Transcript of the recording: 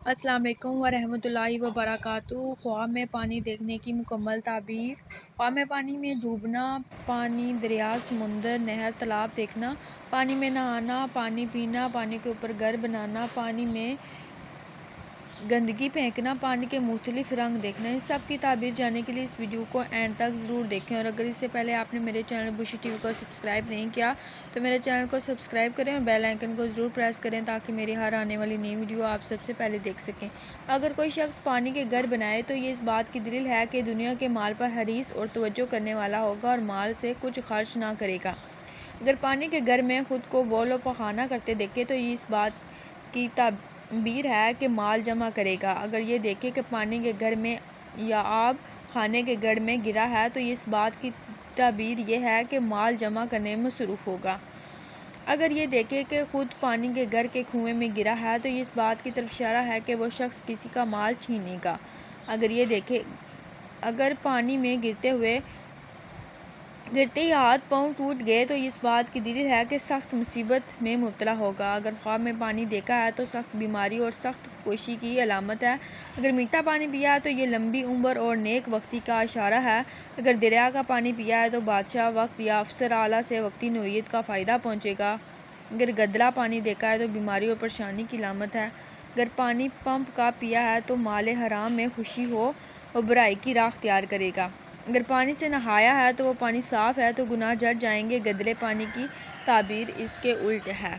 السلام علیکم ورحمۃ اللہ وبرکاتہ۔ خواہ میں پانی دیکھنے کی مکمل تعبیر۔ خواہ میں پانی میں ڈوبنا، پانی دریا، سمندر، نہر، تالاب دیکھنا، پانی میں نہانا، پانی پینا، پانی کے اوپر گھر بنانا، پانی میں گندگی پھینکنا، پانی کے مختلف رنگ دیکھنا۔ ان سب کی تعبیر جاننے کے لیے اس ویڈیو کو اینڈ تک ضرور دیکھیں، اور اگر اس سے پہلے آپ نے میرے چینل بشی ٹی وی کو سبسکرائب نہیں کیا تو میرے چینل کو سبسکرائب کریں اور بیل آئیکن کو ضرور پریس کریں تاکہ میری ہر آنے والی نئی ویڈیو آپ سب سے پہلے دیکھ سکیں۔ اگر کوئی شخص پانی کے گھر بنائے تو یہ اس بات کی دلیل ہے کہ دنیا کے مال پر حریص اور توجہ کرنے والا ہوگا اور مال سے کچھ خرچ نہ کرے گا۔ اگر پانی کے گھر میں خود کو بول و پخانہ کرتے دیکھے تو یہ اس بات کی تعبیر ہے کہ مال جمع کرے گا۔ اگر یہ دیکھے کہ پانی کے گھر میں یا آب خانے کے گڑھ میں گرا ہے تو اس بات کی تعبیر یہ ہے کہ مال جمع کرنے میں مصروف ہوگا۔ اگر یہ دیکھے کہ خود پانی کے گھر کے کنویں میں گرا ہے تو یہ اس بات کی طرف اشارہ ہے کہ وہ شخص کسی کا مال چھینے گا۔ اگر پانی میں گرتے ہی ہاتھ پاؤں ٹوٹ گئے تو یہ اس بات کی دلیل ہے کہ سخت مصیبت میں مبتلا ہوگا۔ اگر خواب میں پانی دیکھا ہے تو سخت بیماری اور سخت کوشی کی علامت ہے۔ اگر میٹھا پانی پیا ہے تو یہ لمبی عمر اور نیک بختی کا اشارہ ہے۔ اگر دریا کا پانی پیا ہے تو بادشاہ وقت یا افسر اعلیٰ سے وقتی نوعیت کا فائدہ پہنچے گا۔ اگر گدلا پانی دیکھا ہے تو بیماری اور پریشانی کی علامت ہے۔ اگر پانی پمپ کا پیا ہے تو مال حرام میں خوشی ہو اور برائی کی راہ اختیار کرے گا۔ اگر پانی سے نہایا ہے تو وہ پانی صاف ہے تو گناہ جھڑ جائیں گے۔ گدلے پانی کی تعبیر اس کے الٹ ہے۔